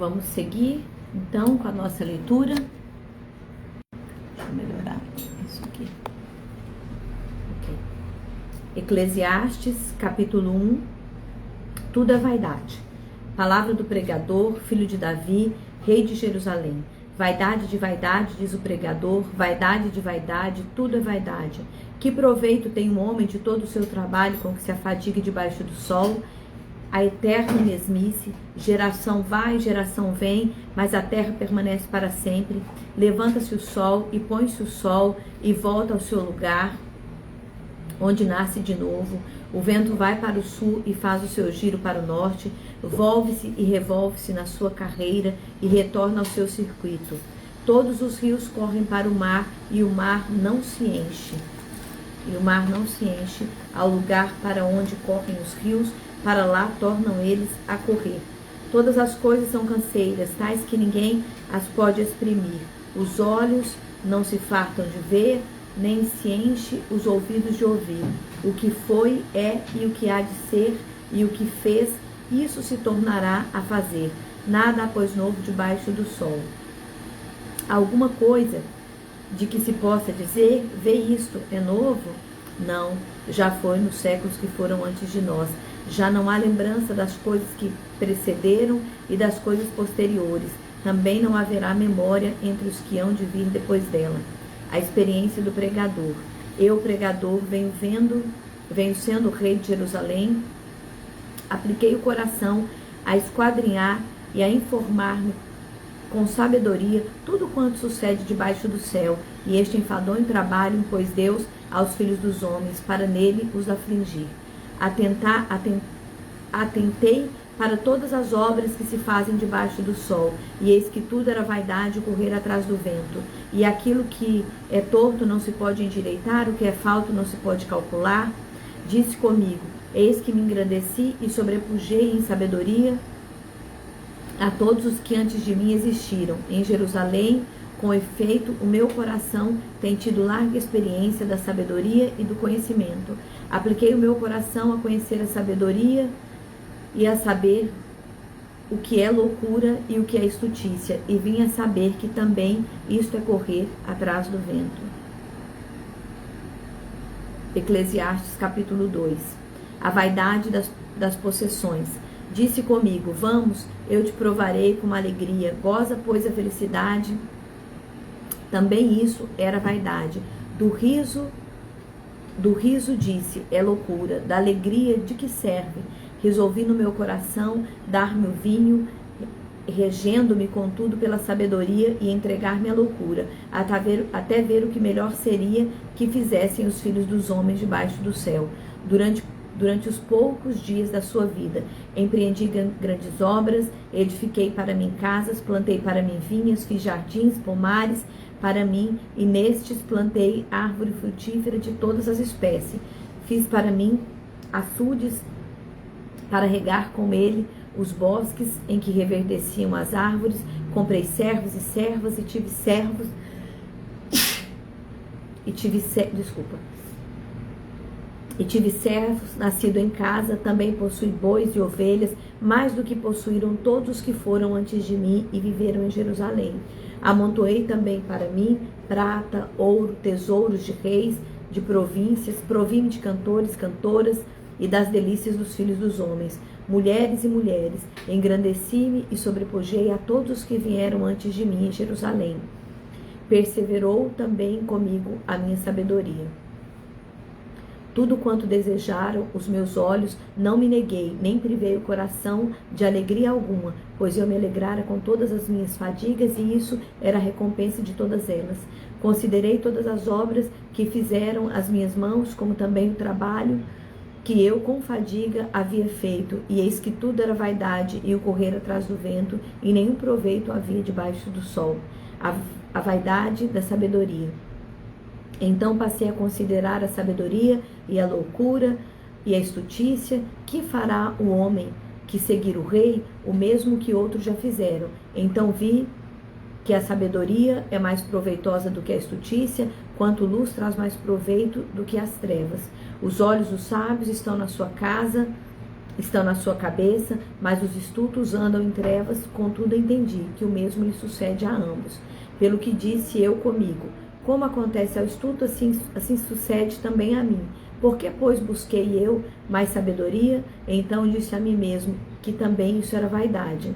Vamos seguir então com a nossa leitura. Deixa eu melhorar isso aqui. Ok. Eclesiastes, capítulo 1. Tudo é vaidade. Palavra do pregador, filho de Davi, rei de Jerusalém. Vaidade de vaidade, diz o pregador, vaidade de vaidade, tudo é vaidade. Que proveito tem um homem de todo o seu trabalho com que se afadigue debaixo do sol? A eterna mesmice, geração vai, geração vem, mas a terra permanece para sempre. Levanta-se o sol e põe-se o sol e volta ao seu lugar, onde nasce de novo. O vento vai para o sul e faz o seu giro para o norte, volve-se e revolve-se na sua carreira e retorna ao seu circuito. Todos os rios correm para o mar e o mar não se enche. Ao lugar para onde correm os rios, para lá tornam eles a correr. Todas as coisas são canseiras, tais que ninguém as pode exprimir. Os olhos não se fartam de ver, nem se enche os ouvidos de ouvir. O que foi, é, e o que há de ser, e o que fez, isso se tornará a fazer. Nada há, pois, novo debaixo do sol. Alguma coisa de que se possa dizer, vê isto, é novo? Não, já foi nos séculos que foram antes de nós. Já não há lembrança das coisas que precederam e das coisas posteriores. Também não haverá memória entre os que hão de vir depois dela. A experiência do pregador. Eu, pregador, venho sendo rei de Jerusalém, apliquei o coração a esquadrinhar e a informar-me com sabedoria tudo quanto sucede debaixo do céu, e este enfadonho trabalho impôs Deus aos filhos dos homens, para nele os afligir. Atentei para todas as obras que se fazem debaixo do sol, e eis que tudo era vaidade e correr atrás do vento. E aquilo que é torto não se pode endireitar, o que é falto não se pode calcular. Disse comigo, eis que me engrandeci e sobrepujei em sabedoria a todos os que antes de mim existiram. Em Jerusalém, com efeito, o meu coração tem tido larga experiência da sabedoria e do conhecimento. Apliquei o meu coração a conhecer a sabedoria e a saber o que é loucura e o que é estutícia, e vim a saber que também isto é correr atrás do vento. Eclesiastes capítulo 2. A vaidade das possessões. Disse comigo, vamos, eu te provarei com alegria, goza, pois, a felicidade. Também isso era vaidade. Do riso disse, é loucura. Da alegria, de que serve? Resolvi no meu coração dar-me o vinho, regendo-me, contudo, pela sabedoria e entregar-me à loucura, até ver o que melhor seria que fizessem os filhos dos homens debaixo do céu. Durante os poucos dias da sua vida, empreendi grandes obras, edifiquei para mim casas, plantei para mim vinhas, fiz jardins, pomares para mim, e nestes plantei árvore frutífera de todas as espécies. Fiz para mim açudes para regar com ele os bosques em que reverdeciam as árvores. Comprei servos e servas e tive servos e tive servos, nascido em casa. Também possui bois e ovelhas, mais do que possuíram todos os que foram antes de mim e viveram em Jerusalém. Amontoei também para mim prata, ouro, tesouros de reis, de províncias, provi-me de cantores, cantoras e das delícias dos filhos dos homens, mulheres e mulheres. Engrandeci-me e sobrepujei a todos os que vieram antes de mim em Jerusalém. Perseverou também comigo a minha sabedoria. Tudo quanto desejaram os meus olhos, não me neguei, nem privei o coração de alegria alguma, pois eu me alegrara com todas as minhas fadigas, e isso era a recompensa de todas elas. Considerei todas as obras que fizeram as minhas mãos, como também o trabalho que eu com fadiga havia feito, e eis que tudo era vaidade e o correr atrás do vento, e nenhum proveito havia debaixo do sol. A vaidade da sabedoria. Então passei a considerar a sabedoria e a loucura e a estutícia. Que fará o homem que seguir o rei? O mesmo que outros já fizeram. Então vi que a sabedoria é mais proveitosa do que a estutícia, quanto luz traz mais proveito do que as trevas. Os olhos dos sábios estão na sua casa, estão na sua cabeça, mas os estultos andam em trevas. Contudo entendi que o mesmo lhe sucede a ambos. Pelo que disse eu comigo: como acontece ao estulto, assim sucede também a mim. Por que, pois, busquei eu mais sabedoria? Então disse a mim mesmo que também isso era vaidade.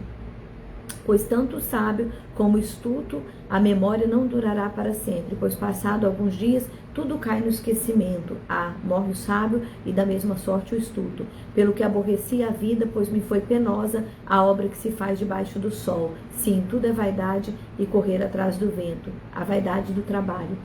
Pois tanto o sábio como o estulto, a memória não durará para sempre, pois passado alguns dias, tudo cai no esquecimento. Morre o sábio e da mesma sorte o estulto. Pelo que aborreci a vida, pois me foi penosa a obra que se faz debaixo do sol. Sim, tudo é vaidade e correr atrás do vento, a vaidade do trabalho.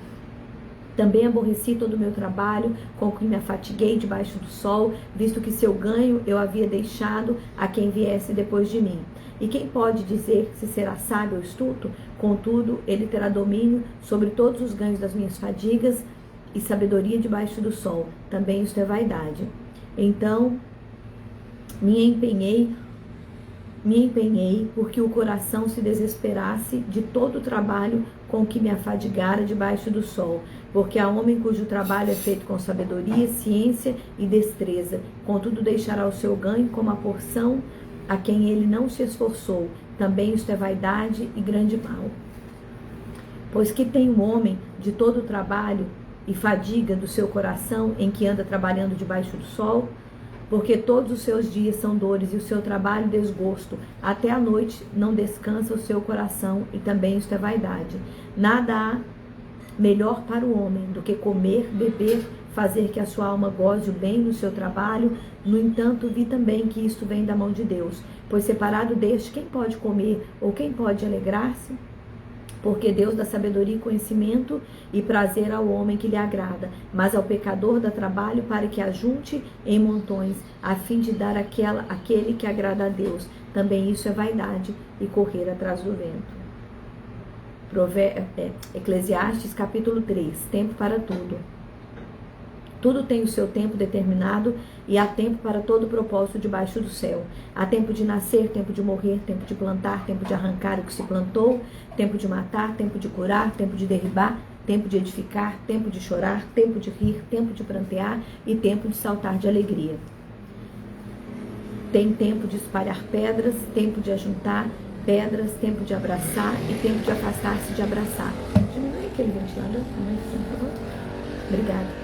Também aborreci todo o meu trabalho, com que me afatiguei debaixo do sol, visto que seu ganho eu havia deixado a quem viesse depois de mim. E quem pode dizer se será sábio ou estulto? Contudo, ele terá domínio sobre todos os ganhos das minhas fadigas e sabedoria debaixo do sol. Também isto é vaidade. Então me empenhei porque o coração se desesperasse de todo o trabalho com que me afadigara debaixo do sol. Porque há homem cujo trabalho é feito com sabedoria, ciência e destreza. Contudo deixará o seu ganho como a porção a quem ele não se esforçou. Também isto é vaidade e grande mal. Pois que tem um homem de todo o trabalho e fadiga do seu coração em que anda trabalhando debaixo do sol? Porque todos os seus dias são dores e o seu trabalho desgosto. Até a noite não descansa o seu coração, e também isto é vaidade. Nada há melhor para o homem do que comer, beber, fazer que a sua alma goze o bem no seu trabalho. No entanto, vi também que isto vem da mão de Deus. Pois separado deste, quem pode comer ou quem pode alegrar-se? Porque Deus dá sabedoria e conhecimento e prazer ao homem que lhe agrada, mas ao pecador dá trabalho para que ajunte em montões, a fim de dar aquele que agrada a Deus. Também isso é vaidade e correr atrás do vento. Eclesiastes capítulo 3, tempo para tudo. Tudo tem o seu tempo determinado e há tempo para todo propósito debaixo do céu. Há tempo de nascer, tempo de morrer, tempo de plantar, tempo de arrancar o que se plantou, tempo de matar, tempo de curar, tempo de derribar, tempo de edificar, tempo de chorar, tempo de rir, tempo de prantear e tempo de saltar de alegria. Tem tempo de espalhar pedras, tempo de ajuntar pedras, tempo de abraçar e tempo de afastar-se de abraçar. Diminui aquele ventilador, por favor. Obrigada.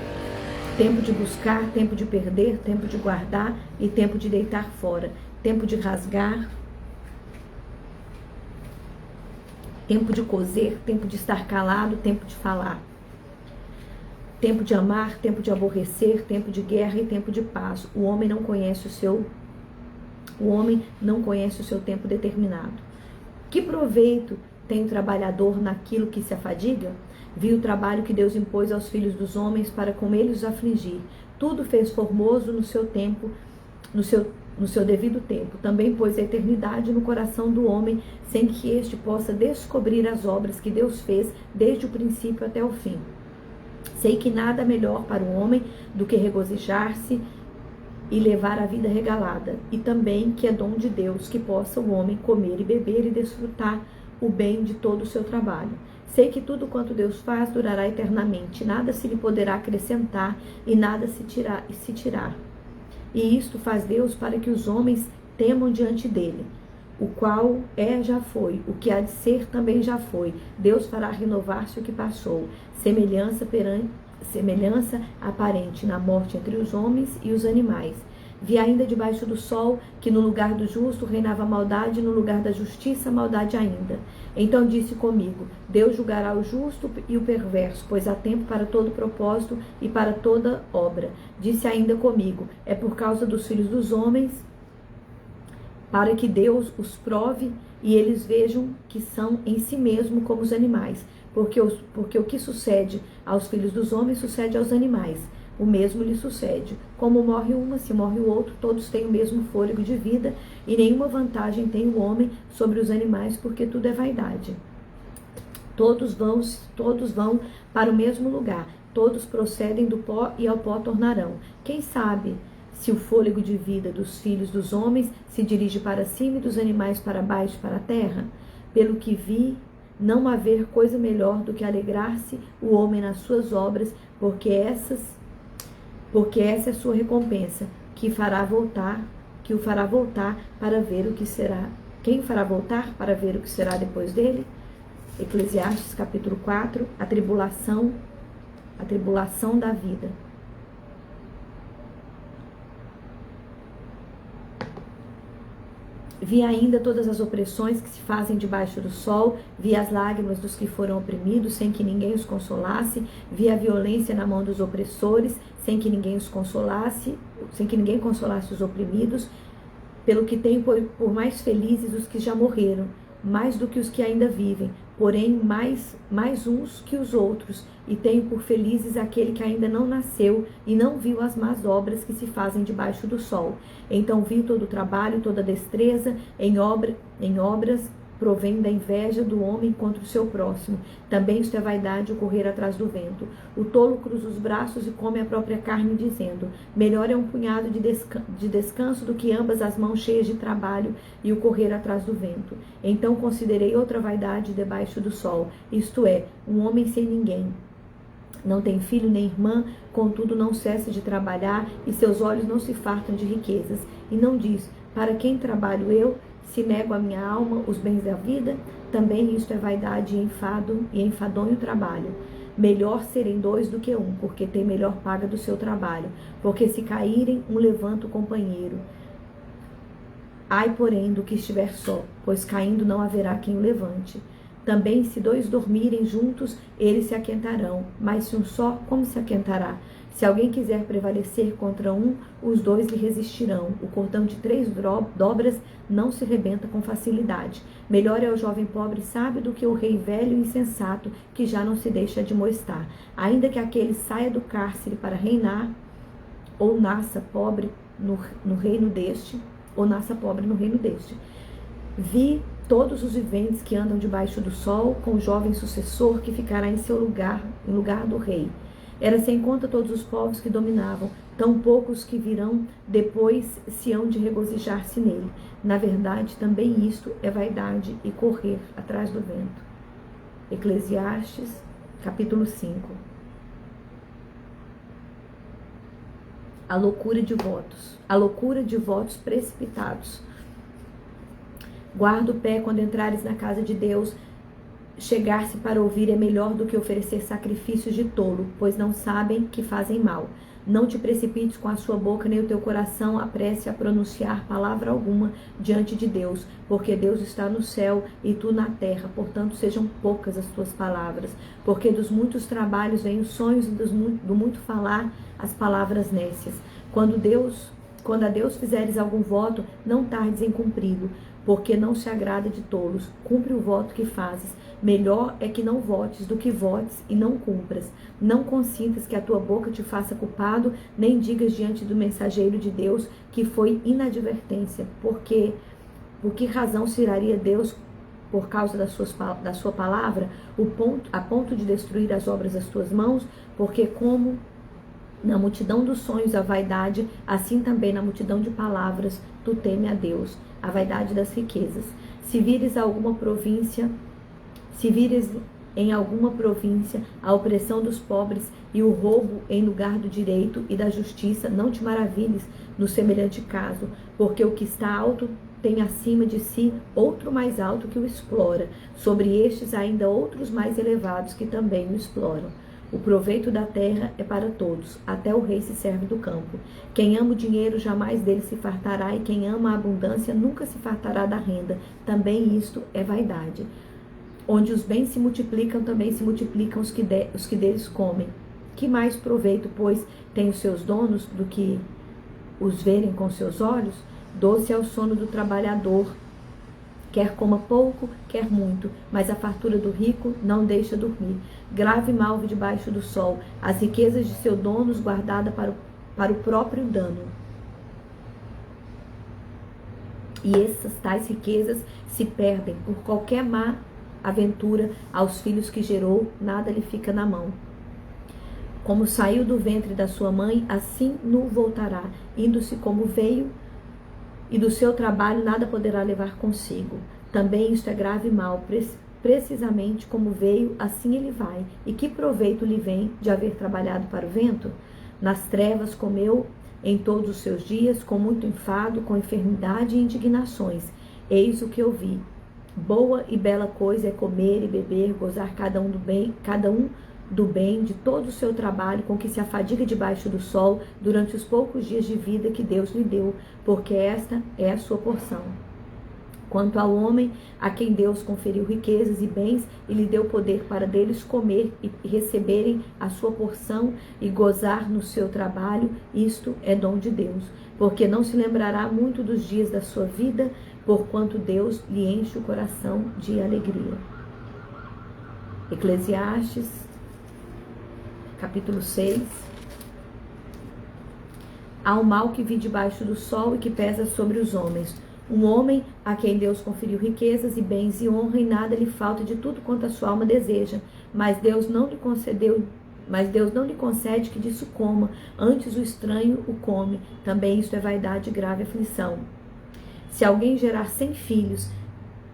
Tempo de buscar, tempo de perder, tempo de guardar e tempo de deitar fora. Tempo de rasgar, tempo de coser, tempo de estar calado, tempo de falar. Tempo de amar, tempo de aborrecer, tempo de guerra e tempo de paz. O homem não conhece o seu tempo determinado. Que proveito tem o trabalhador naquilo que se afadiga? Vi o trabalho que Deus impôs aos filhos dos homens para com eles os afligir. Tudo fez formoso no seu tempo, no seu devido tempo. Também pôs a eternidade no coração do homem, sem que este possa descobrir as obras que Deus fez desde o princípio até o fim. Sei que nada melhor para o homem do que regozijar-se e levar a vida regalada, e também que é dom de Deus que possa o homem comer e beber e desfrutar o bem de todo o seu trabalho. Sei que tudo quanto Deus faz durará eternamente, nada se lhe poderá acrescentar e nada se tirar. E isto faz Deus para que os homens temam diante dele. O qual já foi, o que há de ser também já foi. Deus fará renovar-se o que passou. Semelhança aparente na morte entre os homens e os animais. Vi ainda debaixo do sol que no lugar do justo reinava maldade, e no lugar da justiça maldade ainda. Então disse comigo: Deus julgará o justo e o perverso, pois há tempo para todo propósito e para toda obra. Disse ainda comigo: é por causa dos filhos dos homens, para que Deus os prove e eles vejam que são em si mesmo como os animais. Porque o que sucede aos filhos dos homens sucede aos animais. O mesmo lhe sucede. Como morre uma, se morre o outro, todos têm o mesmo fôlego de vida, e nenhuma vantagem tem o homem sobre os animais, porque tudo é vaidade. Todos vão para o mesmo lugar, todos procedem do pó e ao pó tornarão. Quem sabe se o fôlego de vida dos filhos dos homens se dirige para cima e dos animais para baixo, para a terra? Pelo que vi, não haver coisa melhor do que alegrar-se o homem nas suas obras, porque essa é sua recompensa, que que o fará voltar para ver o que será. Quem o fará voltar para ver o que será depois dele? Eclesiastes capítulo 4, a tribulação da vida. Vi ainda todas as opressões que se fazem debaixo do sol, vi as lágrimas dos que foram oprimidos, sem que ninguém os consolasse, vi a violência na mão dos opressores, sem que ninguém os consolasse, sem que ninguém consolasse os oprimidos, pelo que tenho por mais felizes os que já morreram, mais do que os que ainda vivem, porém mais uns que os outros, e tenho por felizes aquele que ainda não nasceu e não viu as más obras que se fazem debaixo do sol. Então vi todo o trabalho, toda a destreza em obras provém da inveja do homem contra o seu próximo. Também isto é vaidade, o correr atrás do vento. O tolo cruza os braços e come a própria carne, dizendo: melhor é um punhado de descanso do que ambas as mãos cheias de trabalho e o correr atrás do vento. Então considerei outra vaidade debaixo do sol, isto é, um homem sem ninguém. Não tem filho nem irmã, contudo não cessa de trabalhar, e seus olhos não se fartam de riquezas. E não diz: para quem trabalho eu, se nego a minha alma os bens da vida? Também isto é vaidade e enfadonho trabalho. Melhor serem dois do que um, porque tem melhor paga do seu trabalho. Porque se caírem, um levanta o companheiro. Ai, porém, do que estiver só, pois caindo não haverá quem o levante. Também, se dois dormirem juntos, eles se aquentarão. Mas se um só, como se aquentará? Se alguém quiser prevalecer contra um, os dois lhe resistirão. O cordão de 3 dobras não se rebenta com facilidade. Melhor é o jovem pobre e sábio do que o rei velho e insensato, que já não se deixa admoestar. Ainda que aquele saia do cárcere para reinar, ou nasça pobre no reino deste, Vi todos os viventes que andam debaixo do sol, com o jovem sucessor que ficará em seu lugar, em lugar do rei. Era sem conta todos os povos que dominavam, tão poucos que virão depois se hão de regozijar-se nele. Na verdade, também isto é vaidade e correr atrás do vento. Eclesiastes, capítulo 5. A loucura de votos precipitados. Guarda o pé quando entrares na casa de Deus. Chegar-se para ouvir é melhor do que oferecer sacrifícios de tolo, pois não sabem que fazem mal. Não te precipites com a sua boca, nem o teu coração apresse a pronunciar palavra alguma diante de Deus, porque Deus está no céu e tu na terra, portanto sejam poucas as tuas palavras, porque dos muitos trabalhos vêm os sonhos e do muito falar as palavras nécias. Quando a Deus fizeres algum voto, não tardes em cumpri-lo, porque não se agrada de tolos. Cumpre o voto que fazes. Melhor é que não votes do que votes e não cumpras. Não consintas que a tua boca te faça culpado, nem digas diante do mensageiro de Deus que foi inadvertência. Por que razão se iraria Deus por causa da sua palavra, a ponto de destruir as obras das tuas mãos? Porque como na multidão dos sonhos a vaidade, assim também na multidão de palavras tu teme a Deus, a vaidade das riquezas. Se vires em alguma província a opressão dos pobres e o roubo em lugar do direito e da justiça, não te maravilhes no semelhante caso, porque o que está alto tem acima de si outro mais alto que o explora, sobre estes ainda outros mais elevados que também o exploram. O proveito da terra é para todos, até o rei se serve do campo. Quem ama o dinheiro jamais dele se fartará, e quem ama a abundância nunca se fartará da renda. Também isto é vaidade. Onde os bens se multiplicam, também se multiplicam os que deles comem. Que mais proveito, pois, tem os seus donos do que os verem com seus olhos? Doce é o sono do trabalhador, quer coma pouco, quer muito, mas a fartura do rico não deixa dormir. Grave mal debaixo do sol, as riquezas de seu dono guardadas para o próprio dano. E essas tais riquezas se perdem por qualquer má aventura. Aos filhos que gerou, nada lhe fica na mão. Como saiu do ventre da sua mãe, assim no voltará, indo-se como veio, e do seu trabalho nada poderá levar consigo. Também isto é grave mal, precisamente como veio, assim ele vai. E que proveito lhe vem de haver trabalhado para o vento? Nas trevas comeu em todos os seus dias, com muito enfado, com enfermidade e indignações. Eis o que eu vi. Boa e bela coisa é comer e beber, gozar cada um do bem de todo o seu trabalho, com que se afadiga debaixo do sol, durante os poucos dias de vida que Deus lhe deu, porque esta é a sua porção. Quanto ao homem, a quem Deus conferiu riquezas e bens, e lhe deu poder para deles comer e receberem a sua porção e gozar no seu trabalho, isto é dom de Deus. Porque não se lembrará muito dos dias da sua vida, porquanto Deus lhe enche o coração de alegria. Eclesiastes, capítulo 6. Há um mal que vi debaixo do sol e que pesa sobre os homens. Um homem a quem Deus conferiu riquezas e bens e honra, e nada lhe falta de tudo quanto a sua alma deseja, mas Deus não lhe concede que disso coma, antes o estranho o come. Também isto é vaidade e grave aflição. Se alguém gerar 100 filhos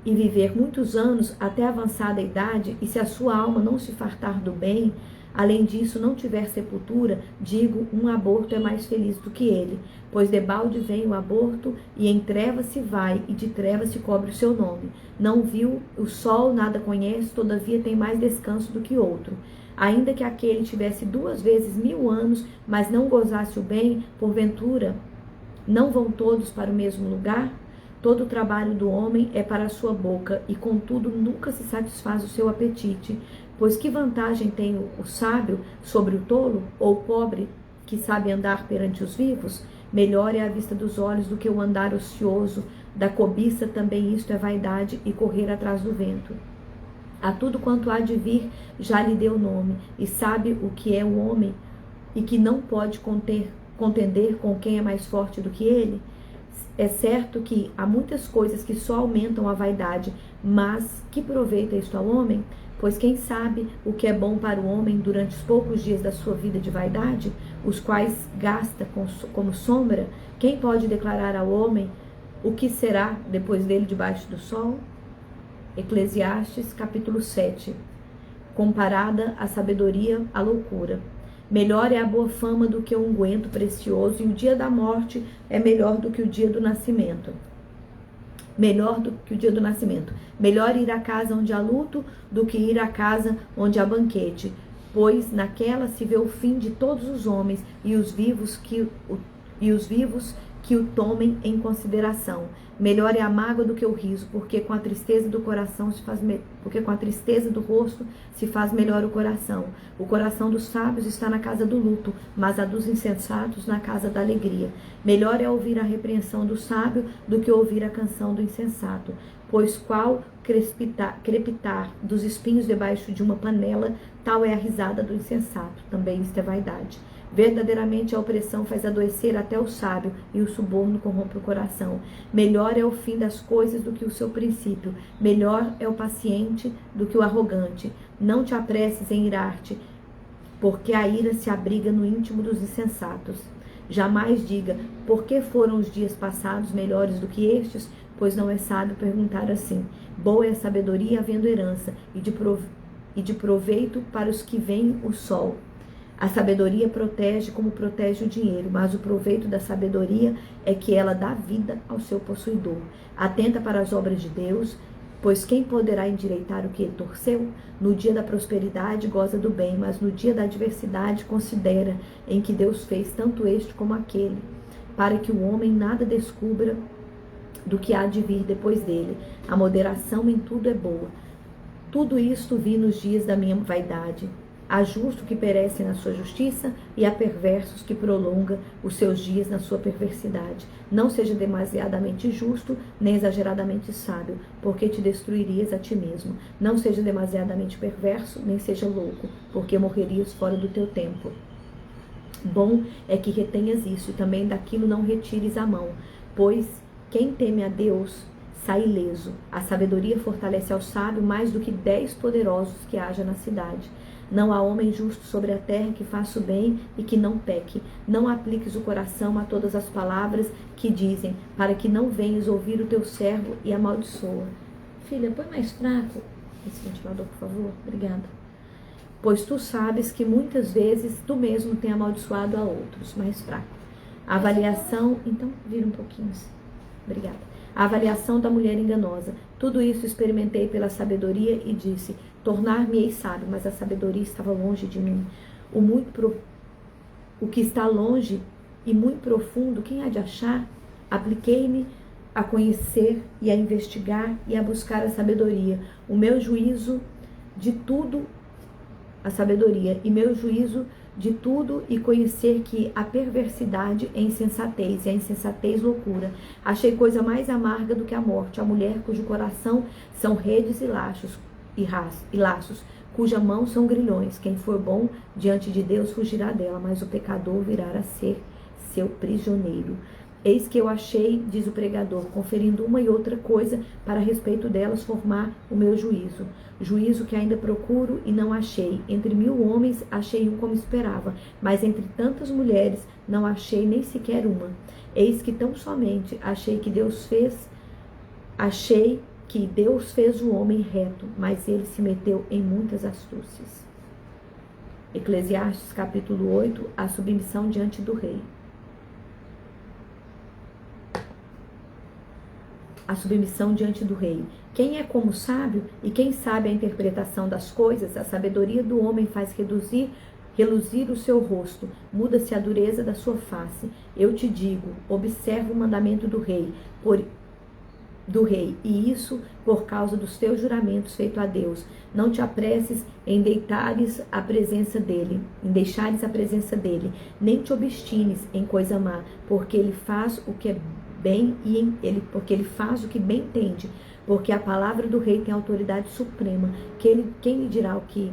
e viver muitos anos até avançada idade, e se a sua alma não se fartar do bem, além disso não tiver sepultura, digo, um aborto é mais feliz do que ele, pois debalde vem o aborto, e em trevas se vai, e de trevas se cobre o seu nome. Não viu o sol, nada conhece, todavia tem mais descanso do que outro. Ainda que aquele tivesse 2 vezes 1000 anos, mas não gozasse o bem, porventura, não vão todos para o mesmo lugar? Todo o trabalho do homem é para a sua boca, e contudo nunca se satisfaz o seu apetite. Pois que vantagem tem o sábio sobre o tolo, ou o pobre que sabe andar perante os vivos? Melhor é a vista dos olhos do que o andar ocioso. Da cobiça também isto é vaidade, e correr atrás do vento. A tudo quanto há de vir já lhe deu nome, e sabe o que é o homem, e que não pode contender com quem é mais forte do que ele? É certo que há muitas coisas que só aumentam a vaidade, mas que proveita isto ao homem? Pois quem sabe o que é bom para o homem durante os poucos dias da sua vida de vaidade, os quais gasta como sombra? Quem pode declarar ao homem o que será depois dele debaixo do sol? Eclesiastes, capítulo 7. Comparada a sabedoria à loucura. Melhor é a boa fama do que o unguento precioso, e o dia da morte é melhor do que o dia do nascimento. Melhor ir à casa onde há luto do que ir à casa onde há banquete, pois naquela se vê o fim de todos os homens, e os vivos que o tomem em consideração. Melhor é a mágoa do que o riso, porque com a tristeza do rosto se faz melhor o coração. O coração dos sábios está na casa do luto, mas a dos insensatos na casa da alegria. Melhor é ouvir a repreensão do sábio do que ouvir a canção do insensato, pois qual crepitar dos espinhos debaixo de uma panela, tal é a risada do insensato. Também isto é vaidade. Verdadeiramente a opressão faz adoecer até o sábio, e o suborno corrompe o coração. Melhor é o fim das coisas do que o seu princípio. Melhor é o paciente do que o arrogante. Não te apresses em irar-te, porque a ira se abriga no íntimo dos insensatos. Jamais diga, por que foram os dias passados melhores do que estes? Pois não é sábio perguntar assim. Boa é a sabedoria havendo herança, e de proveito para os que veem o sol. A sabedoria protege como protege o dinheiro, mas o proveito da sabedoria é que ela dá vida ao seu possuidor. Atenta para as obras de Deus, pois quem poderá endireitar o que ele torceu? No dia da prosperidade goza do bem, mas no dia da adversidade considera em que Deus fez tanto este como aquele, para que o homem nada descubra do que há de vir depois dele. A moderação em tudo é boa. Tudo isto vi nos dias da minha vaidade. Há justo que perece na sua justiça, e há perversos que prolonga os seus dias na sua perversidade. Não seja demasiadamente justo, nem exageradamente sábio, porque te destruirias a ti mesmo. Não seja demasiadamente perverso, nem seja louco, porque morrerias fora do teu tempo. Bom é que retenhas isso, e também daquilo não retires a mão, pois quem teme a Deus sai ileso. A sabedoria fortalece ao sábio mais do que 10 poderosos que haja na cidade. Não há homem justo sobre a terra que faça o bem e que não peque. Não apliques o coração a todas as palavras que dizem, para que não venhas ouvir o teu servo e amaldiçoa. Filha, põe mais fraco esse ventilador, por favor. Obrigada. Pois tu sabes que muitas vezes tu mesmo tem amaldiçoado a outros. Mais fraco. A avaliação, então, vira um pouquinho. Obrigada. A avaliação da mulher enganosa. Tudo isso experimentei pela sabedoria e disse: tornar-me-ei sábio, mas a sabedoria estava longe de mim. O que está longe e muito profundo, quem há de achar? Apliquei-me a conhecer e a investigar e a buscar a sabedoria. O meu juízo de tudo, a sabedoria, e meu juízo de tudo, e conhecer que a perversidade é insensatez, e a insensatez loucura. Achei coisa mais amarga do que a morte, a mulher cujo coração são redes e laços, cuja mão são grilhões. Quem for bom diante de Deus fugirá dela, mas o pecador virá a ser seu prisioneiro. Eis que eu achei, diz o pregador, conferindo uma e outra coisa para a respeito delas formar o meu juízo. Juízo que ainda procuro e não achei. Entre 1000 homens achei um como esperava, mas entre tantas mulheres não achei nem sequer uma. Eis que tão somente achei que Deus fez o homem reto, mas ele se meteu em muitas astúcias. Eclesiastes capítulo 8, a submissão diante do rei. A submissão diante do rei. Quem é como sábio e quem sabe a interpretação das coisas, a sabedoria do homem faz reluzir o seu rosto, muda-se a dureza da sua face. Eu te digo, observa o mandamento do rei, e isso por causa dos teus juramentos feito a Deus. Não te apresses em deixares a presença dele, nem te obstines em coisa má, porque ele faz o que é bem porque ele faz o que bem entende, porque a palavra do rei tem autoridade suprema. Quem lhe dirá o que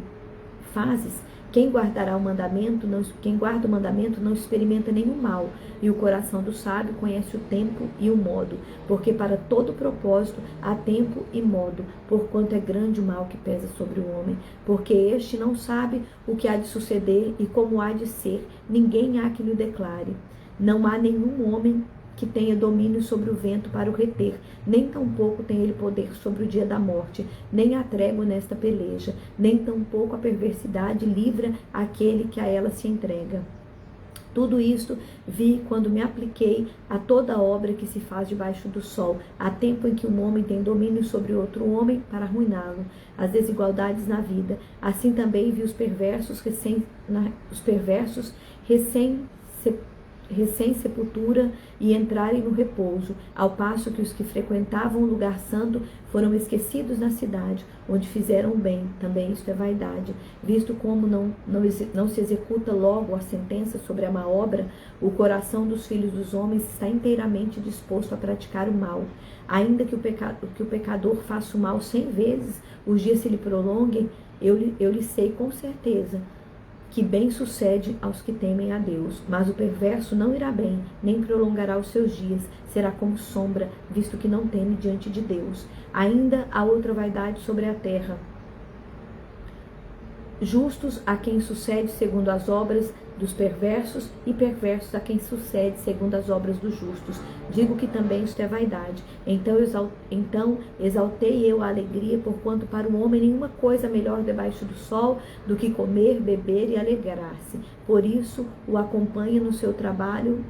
fazes? Quem guarda o mandamento não experimenta nenhum mal, e o coração do sábio conhece o tempo e o modo, porque para todo propósito há tempo e modo, porquanto é grande o mal que pesa sobre o homem, porque este não sabe o que há de suceder e como há de ser, ninguém há que lhe declare. Não há nenhum homem que tenha domínio sobre o vento para o reter, nem tampouco tem ele poder sobre o dia da morte, nem há trégua nesta peleja, nem tampouco a perversidade livra aquele que a ela se entrega. Tudo isto vi quando me apliquei a toda obra que se faz debaixo do sol. Há tempo em que um homem tem domínio sobre outro homem para arruiná-lo, as desigualdades na vida. Assim também vi os perversos recém-sepultura e entrarem no repouso, ao passo que os que frequentavam o lugar santo foram esquecidos na cidade, onde fizeram bem. Também isto é vaidade. Visto como não se executa logo a sentença sobre a má obra, o coração dos filhos dos homens está inteiramente disposto a praticar o mal. Ainda que o pecador faça o mal 100 vezes, os dias se lhe prolonguem, eu lhe sei com certeza que bem sucede aos que temem a Deus. Mas o perverso não irá bem, nem prolongará os seus dias, será como sombra, visto que não teme diante de Deus. Ainda há outra vaidade sobre a terra. Justos a quem sucede segundo as obras dos perversos, e perversos a quem sucede segundo as obras dos justos. Digo que também isto é vaidade. Então exaltei eu a alegria, porquanto para o homem nenhuma coisa melhor debaixo do sol do que comer, beber e alegrar-se. Pois isso o acompanha no seu trabalho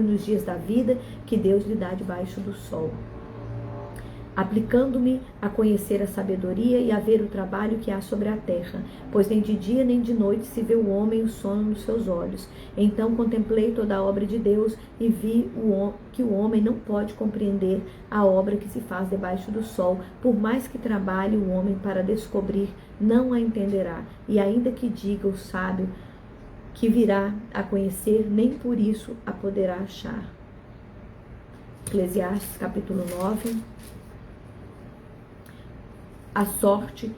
nos dias da vida que Deus lhe dá debaixo do sol. Aplicando-me a conhecer a sabedoria e a ver o trabalho que há sobre a terra, pois nem de dia nem de noite se vê o homem o sono nos seus olhos. Então contemplei toda a obra de Deus e vi que o homem não pode compreender a obra que se faz debaixo do sol. Por mais que trabalhe o homem para descobrir, não a entenderá. E ainda que diga o sábio que virá a conhecer, nem por isso a poderá achar. Eclesiastes capítulo 9. A sorte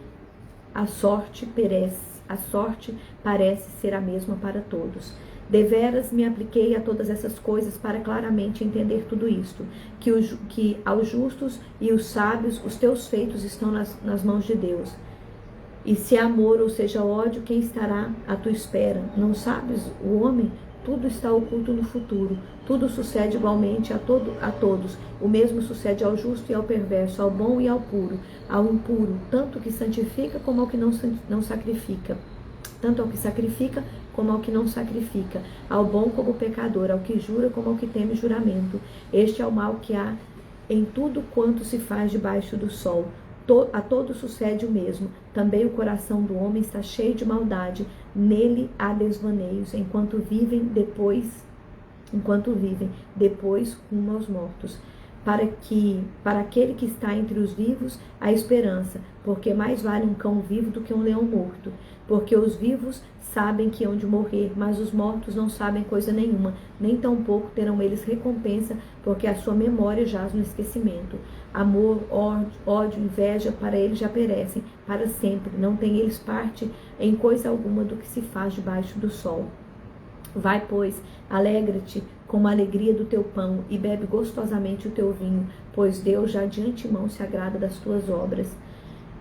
parece ser a mesma para todos. Deveras me apliquei a todas essas coisas para claramente entender tudo isto, que aos justos e os sábios os teus feitos estão nas mãos de Deus. E se é amor ou seja ódio, quem estará à tua espera? Não sabes o homem? Tudo está oculto no futuro. Tudo sucede igualmente a todos. O mesmo sucede ao justo e ao perverso, ao bom e ao puro, ao impuro, tanto que santifica como ao que não sacrifica. tanto ao que sacrifica como ao que não sacrifica, ao bom como ao pecador, ao que jura como ao que teme juramento. Este é o mal que há em tudo quanto se faz debaixo do sol. A todos sucede o mesmo. Também o coração do homem está cheio de maldade. Nele há desvaneios, enquanto vivem, depois rumo aos mortos. Para aquele que está entre os vivos, há esperança, porque mais vale um cão vivo do que um leão morto. Porque os vivos sabem que hão de morrer, mas os mortos não sabem coisa nenhuma, nem tampouco terão eles recompensa, porque a sua memória jaz no esquecimento. Amor, ódio, inveja, para eles já perecem, para sempre. Não têm eles parte em coisa alguma do que se faz debaixo do sol. Vai, pois, alegra-te com a alegria do teu pão e bebe gostosamente o teu vinho, pois Deus já de antemão se agrada das tuas obras.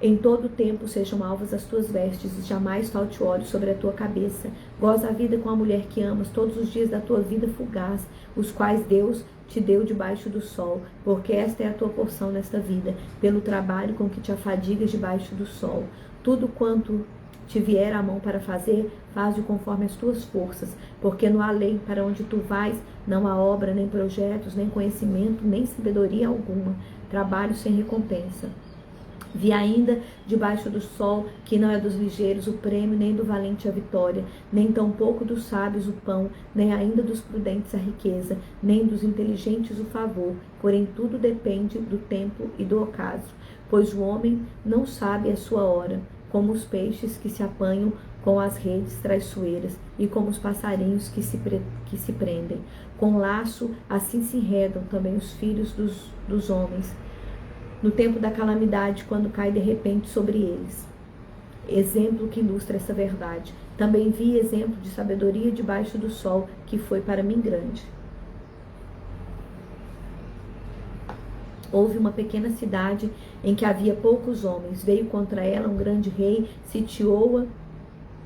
Em todo o tempo sejam alvas as tuas vestes e jamais falte óleo sobre a tua cabeça. Goza a vida com a mulher que amas todos os dias da tua vida fugaz, os quais Deus te deu debaixo do sol, porque esta é a tua porção nesta vida, pelo trabalho com que te afadigas debaixo do sol. Tudo quanto te vier a mão para fazer, faz-o conforme as tuas forças, porque no além para onde tu vais, não há obra, nem projetos, nem conhecimento, nem sabedoria alguma, trabalho sem recompensa. Vi ainda debaixo do sol, que não é dos ligeiros o prêmio, nem do valente a vitória, nem tampouco dos sábios o pão, nem ainda dos prudentes a riqueza, nem dos inteligentes o favor, porém tudo depende do tempo e do ocaso, pois o homem não sabe a sua hora, como os peixes que se apanham com as redes traiçoeiras, e como os passarinhos que se prendem. Com laço assim se enredam também os filhos dos homens, no tempo da calamidade, quando cai de repente sobre eles. Exemplo que ilustra essa verdade. Também vi exemplo de sabedoria debaixo do sol, que foi para mim grande. Houve uma pequena cidade em que havia poucos homens. Veio contra ela um grande rei, sitiou-a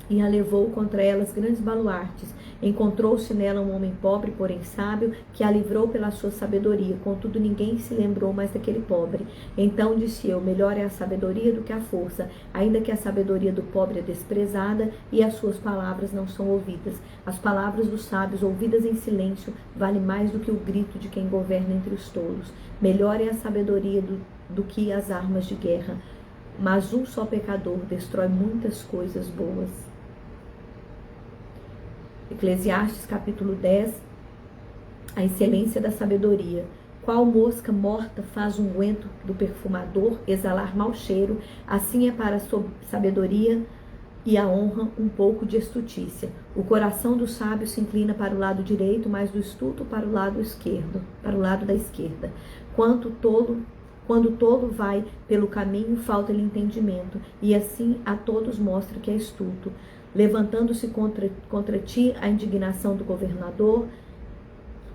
e a levou contra elas grandes baluartes. Encontrou-se nela um homem pobre, porém sábio, que a livrou pela sua sabedoria. Contudo, ninguém se lembrou mais daquele pobre. Então disse eu: melhor é a sabedoria do que a força, ainda que a sabedoria do pobre é desprezada e as suas palavras não são ouvidas. As palavras dos sábios, ouvidas em silêncio, valem mais do que o grito de quem governa entre os tolos. Melhor é a sabedoria do que as armas de guerra, mas um só pecador destrói muitas coisas boas. Eclesiastes capítulo 10, a excelência da sabedoria. Qual mosca morta faz um unguento do perfumador exalar mau cheiro, assim é para a sabedoria e a honra um pouco de estutícia. O coração do sábio se inclina para o lado direito, mas do estulto para o lado esquerdo, para o lado da esquerda. Quando o tolo vai pelo caminho, falta-lhe entendimento, e assim a todos mostra que é estulto. Levantando-se contra ti a indignação do governador,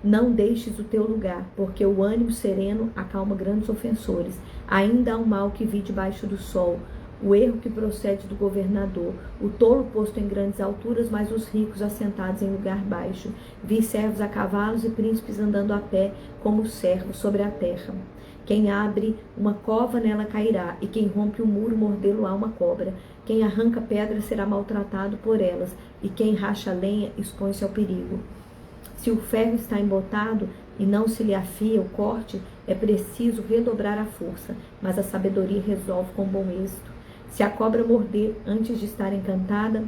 não deixes o teu lugar, porque o ânimo sereno acalma grandes ofensores. Ainda há um mal que vi debaixo do sol, o erro que procede do governador, o tolo posto em grandes alturas, mas os ricos assentados em lugar baixo. Vi servos a cavalos e príncipes andando a pé, como servos sobre a terra. Quem abre uma cova, nela cairá, e quem rompe um muro, mordê-lo-á uma cobra. Quem arranca pedra será maltratado por elas, e quem racha lenha expõe-se ao perigo. Se o ferro está embotado e não se lhe afia o corte, é preciso redobrar a força, mas a sabedoria resolve com bom êxito. Se a cobra morder antes de estar encantada,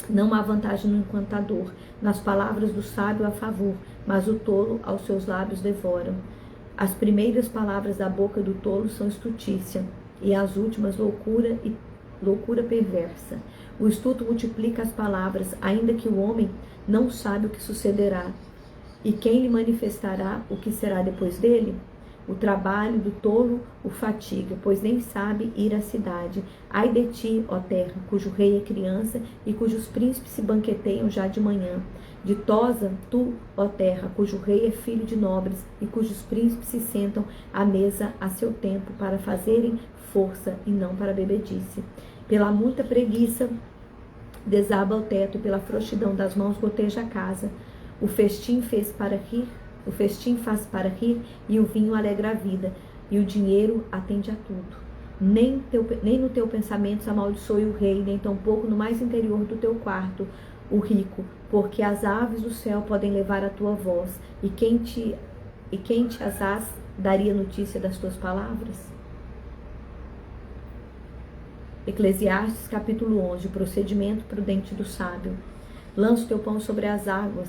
não há vantagem no encantador. Nas palavras do sábio há favor, mas o tolo aos seus lábios devoram. As primeiras palavras da boca do tolo são estutícia, e as últimas loucura perversa. O estulto multiplica as palavras, ainda que o homem não sabe o que sucederá. E quem lhe manifestará o que será depois dele? O trabalho do tolo o fatiga, pois nem sabe ir à cidade. Ai de ti, ó terra, cujo rei é criança e cujos príncipes se banqueteiam já de manhã. Ditosa tu, ó terra, cujo rei é filho de nobres e cujos príncipes se sentam à mesa a seu tempo para fazerem força e não para bebedice. Pela muita preguiça desaba o teto e pela frouxidão das mãos goteja a casa. O festim faz para rir e o vinho alegra a vida e o dinheiro atende a tudo. nem no teu pensamento amaldiçoe o rei, nem tampouco no mais interior do teu quarto o rico, porque as aves do céu podem levar a tua voz, e quem te asás daria notícia das tuas palavras? Eclesiastes capítulo 11, o procedimento prudente do sábio. Lança o teu pão sobre as águas,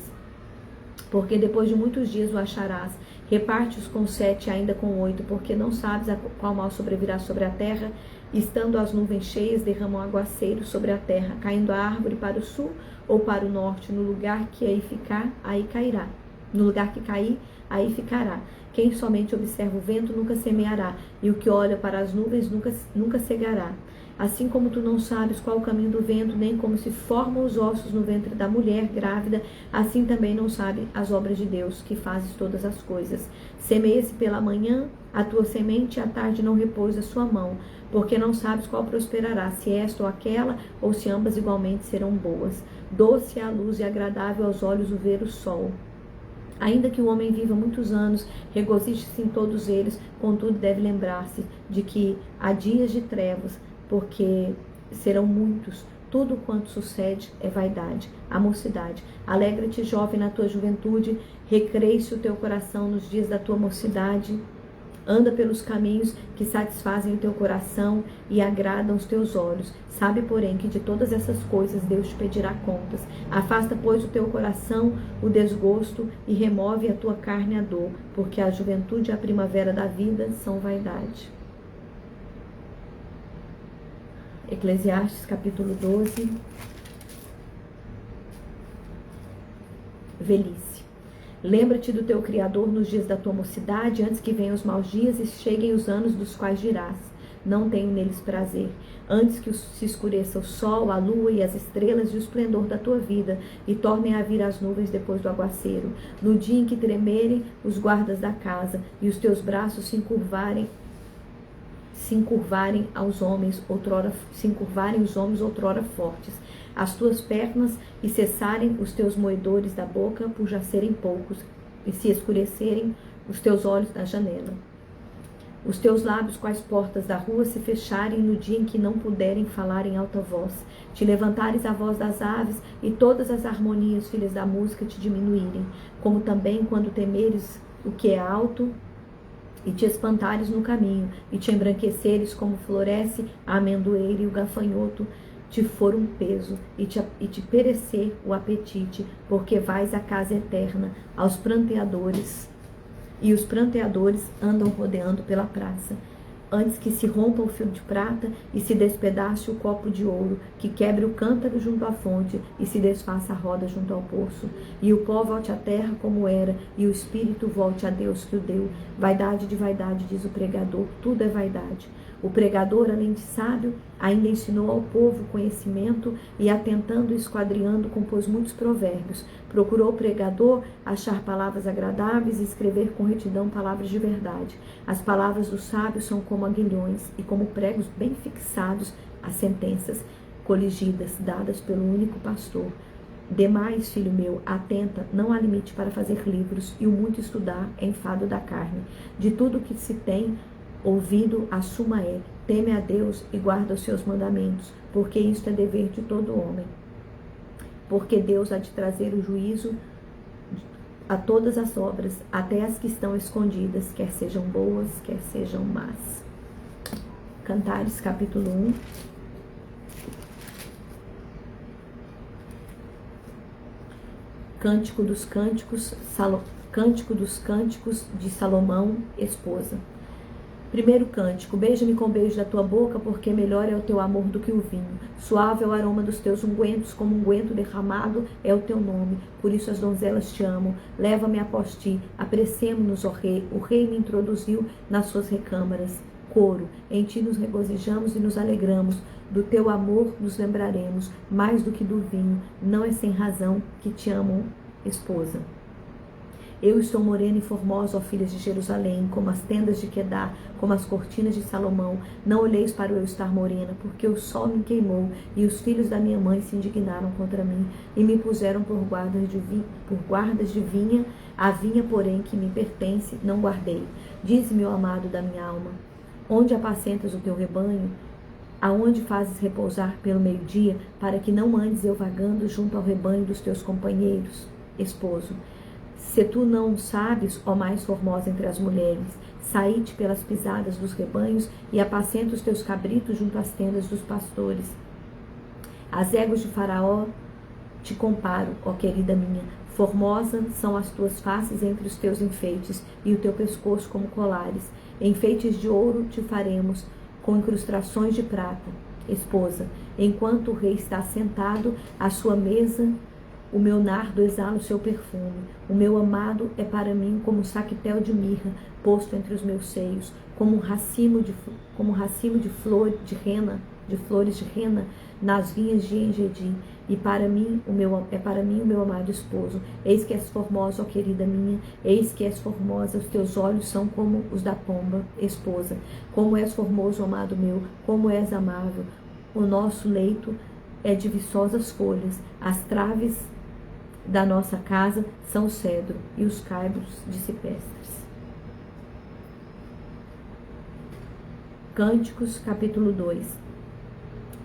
porque depois de muitos dias o acharás. Reparte-os com 7, ainda com 8, porque não sabes a qual mal sobrevirá sobre a terra. Estando as nuvens cheias, derramam aguaceiro sobre a terra, caindo a árvore para o sul ou para o norte. No lugar que aí ficar, aí cairá. No lugar que cair, aí ficará. Quem somente observa o vento nunca semeará, e o que olha para as nuvens nunca cegará. Assim como tu não sabes qual o caminho do vento, nem como se formam os ossos no ventre da mulher grávida, assim também não sabe as obras de Deus, que fazes todas as coisas. Semeia-se pela manhã a tua semente, e à tarde não repousa a sua mão, porque não sabes qual prosperará, se esta ou aquela, ou se ambas igualmente serão boas. Doce é a luz e agradável aos olhos o ver o sol. Ainda que o homem viva muitos anos, regozije-se em todos eles, contudo deve lembrar-se de que há dias de trevas, porque serão muitos. Tudo quanto sucede é vaidade, a mocidade. Alegra-te, jovem, na tua juventude, recreie-se o teu coração nos dias da tua mocidade. Anda pelos caminhos que satisfazem o teu coração e agradam os teus olhos. Sabe, porém, que de todas essas coisas Deus te pedirá contas. Afasta, pois, do teu coração o desgosto e remove a tua carne a dor, porque a juventude e a primavera da vida são vaidade. Eclesiastes capítulo 12. Velhice. Lembra-te do teu Criador nos dias da tua mocidade, antes que venham os maus dias e cheguem os anos dos quais dirás: não tenho neles prazer. Antes que se escureça o sol, a lua e as estrelas e o esplendor da tua vida, e tornem a vir as nuvens depois do aguaceiro. No dia em que tremerem os guardas da casa, e os teus braços se encurvarem os homens outrora fortes, as tuas pernas, e cessarem os teus moedores da boca, por já serem poucos, e se escurecerem os teus olhos da janela. Os teus lábios, quais portas da rua, se fecharem no dia em que não puderem falar em alta voz. Te levantares a voz das aves, e todas as harmonias, filhas da música, te diminuírem. Como também quando temeres o que é alto, e te espantares no caminho, e te embranqueceres como floresce a amendoeira, e o gafanhoto te for um peso, e te perecer o apetite, porque vais à casa eterna, aos pranteadores, e os pranteadores andam rodeando pela praça. Antes que se rompa o fio de prata e se despedace o copo de ouro, que quebre o cântaro junto à fonte e se desfaça a roda junto ao poço, e o pó volte à terra como era, e o espírito volte a Deus que o deu. Vaidade de vaidade, diz o pregador, tudo é vaidade. O pregador, além de sábio, ainda ensinou ao povo conhecimento, e atentando e esquadriando, compôs muitos provérbios. Procurou o pregador achar palavras agradáveis e escrever com retidão palavras de verdade. As palavras do sábio são como aguilhões, e como pregos bem fixados as sentenças coligidas, dadas pelo único pastor. Demais, filho meu, atenta, não há limite para fazer livros, e o muito estudar é enfado da carne. De tudo que se tem ouvido, a suma é: teme a Deus e guarda os seus mandamentos, porque isto é dever de todo homem. Porque Deus há de trazer o juízo a todas as obras, até as que estão escondidas, quer sejam boas, quer sejam más. Cantares, capítulo 1. Cântico dos Cânticos de Salomão, esposa. Primeiro cântico: beija-me com o beijo da tua boca, porque melhor é o teu amor do que o vinho. Suave é o aroma dos teus ungüentos, como unguento derramado é o teu nome. Por isso as donzelas te amam. Leva-me após ti, apressemo-nos, ó rei. O rei me introduziu nas suas recâmaras. Coro: em ti nos regozijamos e nos alegramos. Do teu amor nos lembraremos, mais do que do vinho. Não é sem razão que te amam, esposa. Eu estou morena e formosa, ó filhas de Jerusalém, como as tendas de Quedar, como as cortinas de Salomão. Não olheis para eu estar morena, porque o sol me queimou, e os filhos da minha mãe se indignaram contra mim, e me puseram por guardas de vinha, a vinha, porém, que me pertence, não guardei. Diz-me, ó amado da minha alma, Onde apacentas o teu rebanho? Aonde fazes repousar pelo meio-dia, para que não andes eu vagando junto ao rebanho dos teus companheiros? Esposo, se tu não sabes, ó mais formosa entre as mulheres, saí-te pelas pisadas dos rebanhos e apacenta os teus cabritos junto às tendas dos pastores. As éguas de Faraó te comparo, ó querida minha, formosa são as tuas faces entre os teus enfeites, e o teu pescoço como colares. Enfeites de ouro te faremos, com incrustações de prata. Esposa, enquanto o rei está sentado à sua mesa, o meu nardo exala o seu perfume. O meu amado é para mim como um saquetel de mirra posto entre os meus seios, como um racimo de flores de rena nas vinhas de Engedi. E para mim, é para mim o meu amado esposo. Eis que és formosa, ó querida minha, eis que és formosa, os teus olhos são como os da pomba. Esposa, como és formoso, amado meu, como és amável. O nosso leito é de viçosas folhas, as traves da nossa casa são cedro e os caibros de cipestres. Cânticos, capítulo 2.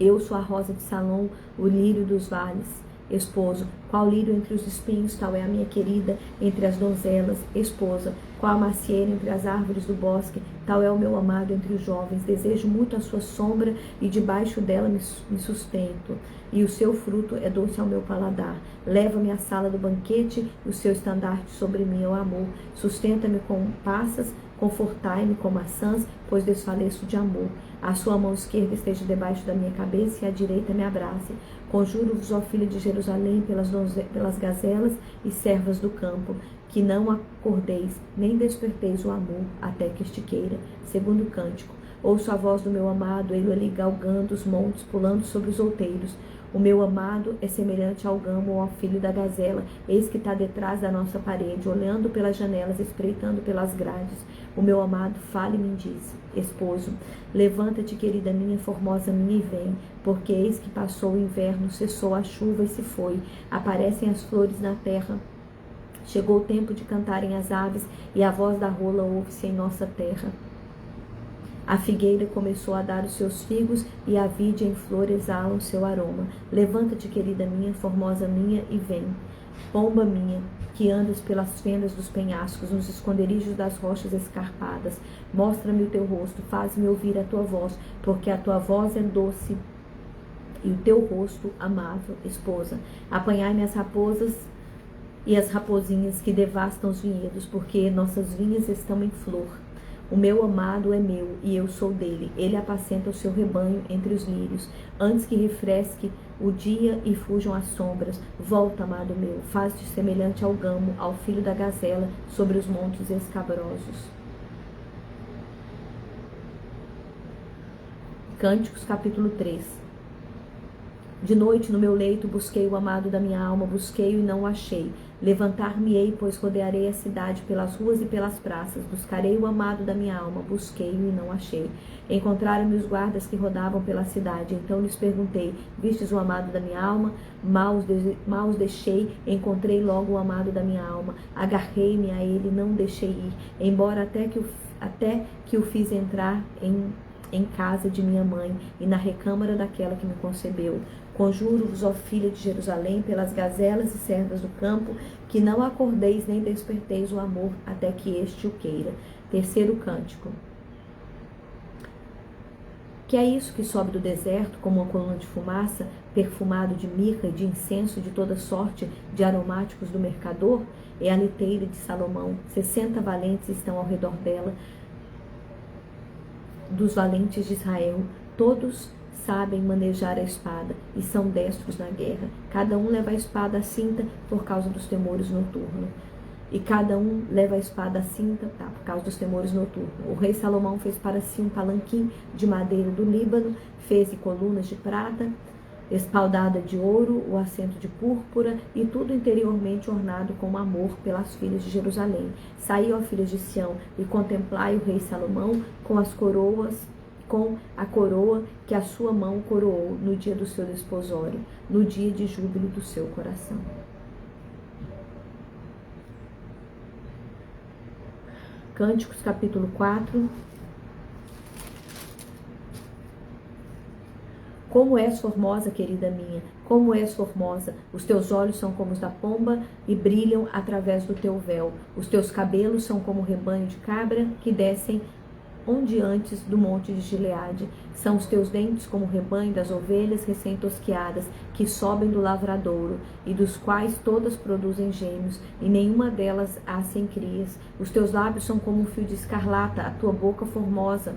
Eu sou a rosa de Salom, o lírio dos vales. Esposo, qual lírio entre os espinhos, tal é a minha querida entre as donzelas. Esposa, qual a macieira entre as árvores do bosque, tal é o meu amado entre os jovens. Desejo muito a sua sombra e debaixo dela me sustento. E o seu fruto é doce ao meu paladar. Leva-me à sala do banquete, e o seu estandarte sobre mim é o amor. Sustenta-me com passas, confortai-me com maçãs, pois desfaleço de amor. A sua mão esquerda esteja debaixo da minha cabeça e a direita me abrace. Conjuro-vos, ó filha de Jerusalém, pelas gazelas e servas do campo, que não acordeis, nem desperteis o amor, até que este queira. Segundo cântico. Ouço a voz do meu amado, ele ali galgando os montes, pulando sobre os outeiros. O meu amado é semelhante ao gamo ou ao filho da gazela. Eis que está detrás da nossa parede, olhando pelas janelas, espreitando pelas grades. O meu amado fala e me diz: Esposo, levanta-te, querida minha, formosa minha, e vem, porque eis que passou o inverno, cessou a chuva e se foi. Aparecem as flores na terra. Chegou o tempo de cantarem as aves, e a voz da rola ouve-se em nossa terra. A figueira começou a dar os seus figos, e a vide em flor exala o seu aroma. Levanta-te, querida minha, formosa minha, e vem. Pomba minha, que andas pelas fendas dos penhascos, nos esconderijos das rochas escarpadas, mostra-me o teu rosto, faz-me ouvir a tua voz, porque a tua voz é doce e o teu rosto amável. Esposa, apanhai-me as raposas e as raposinhas que devastam os vinhedos, porque nossas vinhas estão em flor. O meu amado é meu, e eu sou dele. Ele apacenta o seu rebanho entre os lírios. Antes que refresque o dia e fujam as sombras, volta, amado meu, faz-te semelhante ao gamo, ao filho da gazela, sobre os montes escabrosos. Cânticos, capítulo 3. De noite no meu leito busquei o amado da minha alma, busquei-o e não o achei. Levantar-me-ei, pois rodearei a cidade pelas ruas e pelas praças. Buscarei o amado da minha alma, busquei-o e não achei. Encontraram-me os guardas que rodavam pela cidade. Então lhes perguntei: vistes o amado da minha alma? Mal os deixei, encontrei logo o amado da minha alma. Agarrei-me a ele, não deixei ir, embora até que o fiz entrar em casa de minha mãe e na recâmara daquela que me concebeu. Conjuro-vos, ó filha de Jerusalém, pelas gazelas e servas do campo, que não acordeis nem desperteis o amor até que este o queira. Terceiro cântico. Que é isso que sobe do deserto como uma coluna de fumaça, perfumado de mirra e de incenso de toda sorte de aromáticos do mercador? É a liteira de Salomão. 60 valentes estão ao redor dela, dos valentes de Israel. Todos sabem manejar a espada e são destros na guerra. Cada um leva a espada à cinta por causa dos temores noturnos. E cada um leva a espada à cinta por causa dos temores noturnos. O rei Salomão fez para si um palanquim de madeira do Líbano, fez colunas de prata, espaldada de ouro, o assento de púrpura e tudo interiormente ornado com amor pelas filhas de Jerusalém. Saí, ó filhas de Sião, e contemplai o rei Salomão com a coroa que a sua mão coroou no dia do seu desposório, no dia de júbilo do seu coração. Cânticos, capítulo 4. Como és formosa, querida minha, como és formosa. Os teus olhos são como os da pomba e brilham através do teu véu. Os teus cabelos são como o rebanho de cabra que descem onde antes do monte de Gileade. São os teus dentes como o rebanho das ovelhas recém-tosquiadas, que sobem do lavradouro, e dos quais todas produzem gêmeos, e nenhuma delas há sem crias. Os teus lábios são como um fio de escarlata, a tua boca formosa.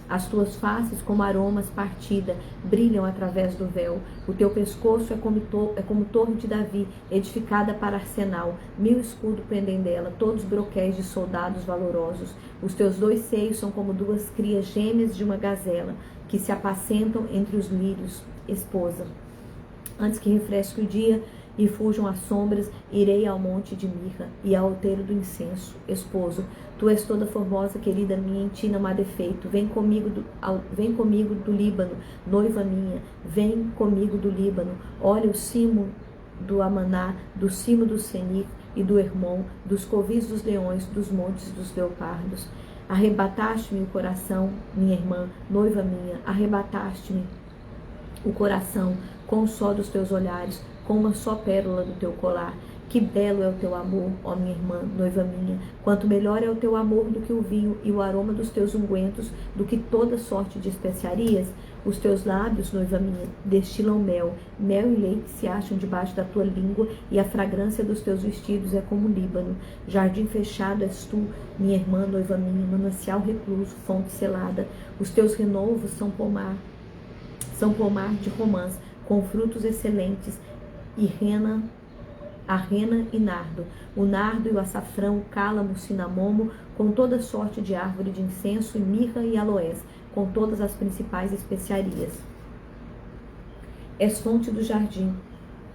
As tuas faces, como aromas partida, brilham através do véu. O teu pescoço é como torre de Davi, edificada para arsenal. 1000 escudos pendem dela, todos broquéis de soldados valorosos. Os teus 2 seios são como 2 crias gêmeas de uma gazela, que se apacentam entre os lírios. Esposa, antes que refresque o dia e fujam as sombras, irei ao monte de mirra e ao outeiro do incenso. Esposo, tu és toda formosa, querida minha, em ti não há defeito. Vem comigo do Líbano, noiva minha, vem comigo do Líbano. Olha o cimo do Amaná, do cimo do Senir e do Hermon, dos covis dos leões, dos montes dos leopardos. Arrebataste-me o coração, minha irmã, noiva minha, arrebataste-me o coração com o só dos teus olhares, com uma só pérola do teu colar. Que belo é o teu amor, ó minha irmã, noiva minha. Quanto melhor é o teu amor do que o vinho e o aroma dos teus ungüentos, do que toda sorte de especiarias. Os teus lábios, noiva minha, destilam mel. Mel e leite se acham debaixo da tua língua, e a fragrância dos teus vestidos é como o Líbano. Jardim fechado és tu, minha irmã, noiva minha, manancial recluso, fonte selada. Os teus renovos são pomar de romãs, com frutos excelentes, e a rena e nardo, o nardo e o açafrão, o cálamo, o cinamomo, com toda sorte de árvore de incenso, e mirra e aloés, com todas as principais especiarias. És fonte do jardim,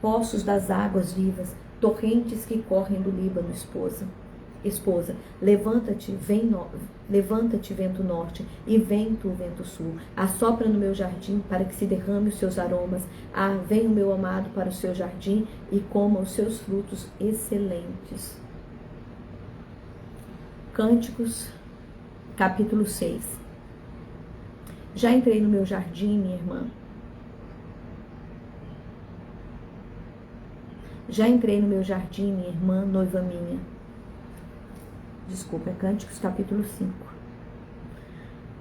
poços das águas vivas, torrentes que correm do Líbano. Esposa, levanta-te, vento norte, e vem tu, vento sul. Assopra no meu jardim para que se derrame os seus aromas. Ah, vem o meu amado para o seu jardim e coma os seus frutos excelentes. Cânticos, capítulo 6. Já entrei no meu jardim, minha irmã. Já entrei no meu jardim, minha irmã, noiva minha. Desculpa, é Cânticos capítulo 5.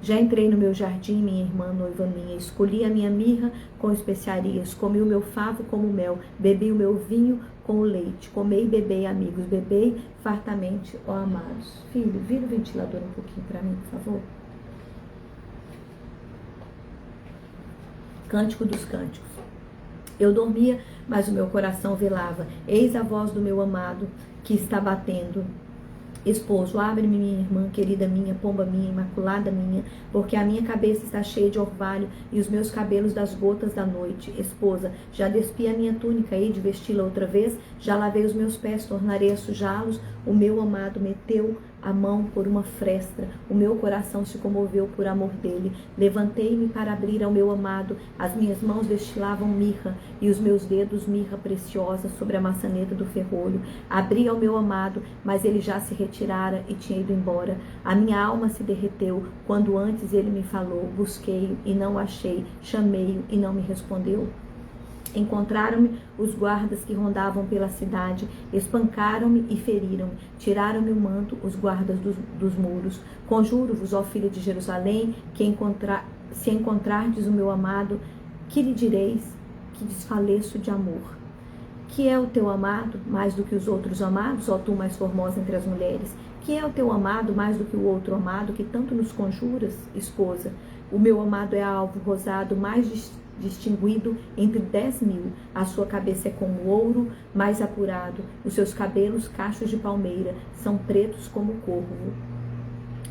Já entrei no meu jardim, minha irmã, noiva minha, escolhi a minha mirra com especiarias, comi o meu favo como mel, bebi o meu vinho com o leite, comei e bebei, amigos, bebei fartamente, ó amados. Filho, vira o ventilador um pouquinho para mim, por favor. Cântico dos Cânticos. Eu dormia, mas o meu coração velava. Eis a voz do meu amado que está batendo. Esposo, abre-me, minha irmã, querida minha, pomba minha, imaculada minha, porque a minha cabeça está cheia de orvalho e os meus cabelos das gotas da noite. Esposa, já despi a minha túnica, hei de vesti-la outra vez, já lavei os meus pés, tornarei a sujá-los. O meu amado meteu a mão por uma fresta, o meu coração se comoveu por amor dele. Levantei-me para abrir ao meu amado, as minhas mãos destilavam mirra e os meus dedos mirra preciosa sobre a maçaneta do ferrolho. Abri ao meu amado, mas ele já se retirara e tinha ido embora. A minha alma se derreteu quando antes ele me falou. Busquei-o e não o achei, chamei-o e não me respondeu. Encontraram-me os guardas que rondavam pela cidade, espancaram-me e feriram-me, tiraram-me o manto os guardas dos muros. Conjuro-vos, ó filha de Jerusalém, que se encontrardes o meu amado, que lhe direis? Que desfaleço de amor. Que é o teu amado mais do que os outros amados, ó tu mais formosa entre as mulheres? Que é o teu amado mais do que o outro amado, que tanto nos conjuras, esposa? O meu amado é alvo rosado, mais distinguido entre 10.000. A sua cabeça é como ouro mais apurado, os seus cabelos cachos de palmeira, são pretos como o corvo.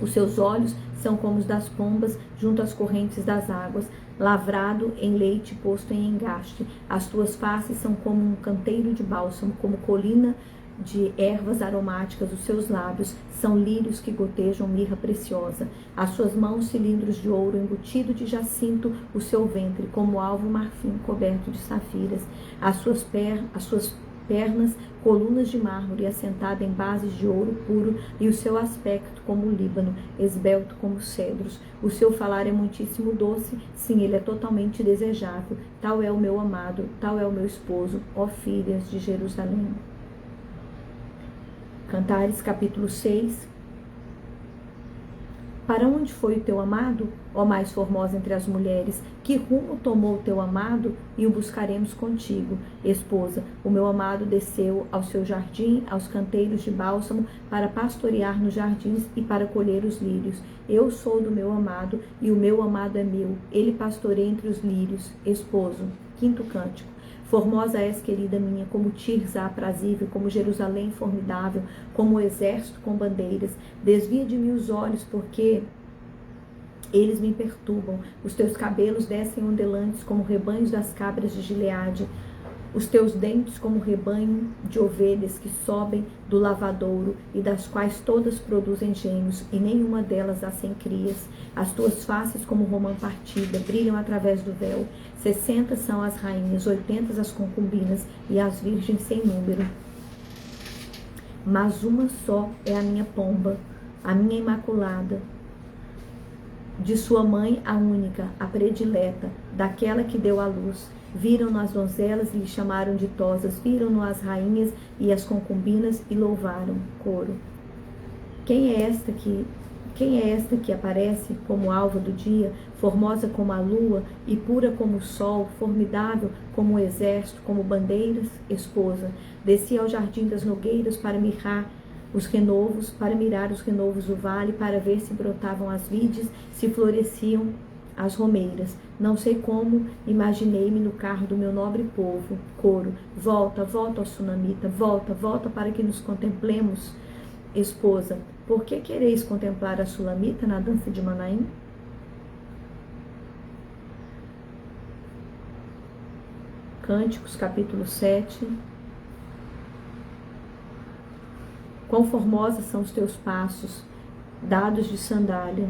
Os seus olhos são como os das pombas junto às correntes das águas, lavrado em leite posto em engaste. As tuas faces são como um canteiro de bálsamo, como colina de ervas aromáticas. Os seus lábios são lírios que gotejam mirra preciosa. As suas mãos, cilindros de ouro embutido de jacinto, o seu ventre como alvo marfim coberto de safiras. As suas pernas, colunas de mármore, assentada em bases de ouro puro, e o seu aspecto como o Líbano, esbelto como os cedros. O seu falar é muitíssimo doce, sim, ele é totalmente desejável. Tal é o meu amado, tal é o meu esposo, ó filhas de Jerusalém. Cantares, capítulo 6. Para onde foi o teu amado, ó mais formosa entre as mulheres? Que rumo tomou o teu amado? E o buscaremos contigo. Esposa, o meu amado desceu ao seu jardim, aos canteiros de bálsamo, para pastorear nos jardins e para colher os lírios. Eu sou do meu amado, e o meu amado é meu. Ele pastoreia entre os lírios. Esposo. Quinto cântico. Formosa és, querida minha, como Tirza aprazível, como Jerusalém formidável, como o exército com bandeiras. Desvia de mim os olhos, porque eles me perturbam. Os teus cabelos descem ondulantes como rebanhos das cabras de Gileade. Os teus dentes como rebanho de ovelhas que sobem do lavadouro, e das quais todas produzem gêmeos, e nenhuma delas há sem crias. As tuas faces como romã partida, brilham através do véu. 60 são as rainhas, 80 as concubinas, e as virgens sem número. Mas uma só é a minha pomba, a minha imaculada. De sua mãe a única, a predileta, daquela que deu à luz. Viram-no as donzelas e lhe chamaram ditosas, viram-no as rainhas e as concubinas e louvaram. Coro. Quem é esta que aparece como alva do dia, formosa como a lua e pura como o sol, formidável como o exército, como bandeiras? Esposa. Desci ao jardim das nogueiras para mirar os renovos do vale, para ver se brotavam as vides, se floresciam as romeiras. Não sei como, imaginei-me no carro do meu nobre povo. Coro. Volta, volta, ó Sunamita, volta, volta para que nos contemplemos. Esposa. Por que quereis contemplar a Sulamita na dança de Manaim? Cânticos, capítulo 7. Quão formosos são os teus passos, dados de sandália.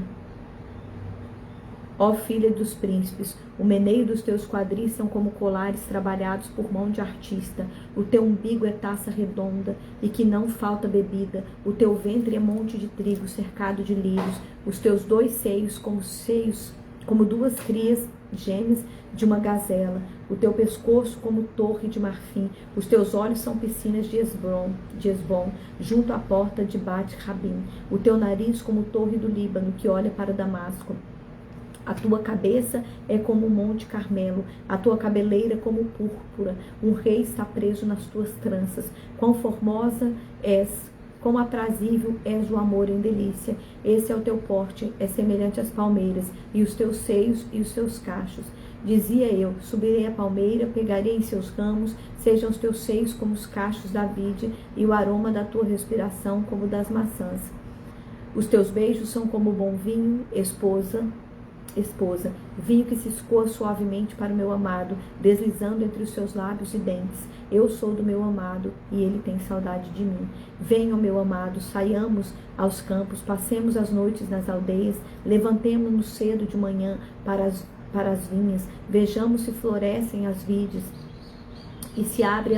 Ó filha dos príncipes, o meneio dos teus quadris são como colares trabalhados por mão de artista. O teu umbigo é taça redonda e que não falta bebida. O teu ventre é monte de trigo cercado de lírios. Os teus dois seios como duas crias gêmeas de uma gazela. O teu pescoço como torre de marfim. Os teus olhos são piscinas de Esbom, junto à porta de Bet-Rabim. O teu nariz como torre do Líbano, que olha para Damasco. A tua cabeça é como o monte Carmelo, a tua cabeleira como púrpura. Um rei está preso nas tuas tranças. Quão formosa és, quão aprazível és o amor em delícia. Esse é o teu porte, é semelhante às palmeiras, e os teus seios e os teus cachos. Dizia eu, subirei a palmeira, pegarei em seus ramos, sejam os teus seios como os cachos da vide, e o aroma da tua respiração como das maçãs. Os teus beijos são como bom vinho, esposa, vinho que se escoa suavemente para o meu amado, deslizando entre os seus lábios e dentes. Eu sou do meu amado e ele tem saudade de mim. Venham, meu amado, saiamos aos campos, passemos as noites nas aldeias, levantemo-nos cedo de manhã para as vinhas, vejamos se florescem as vides. E se abre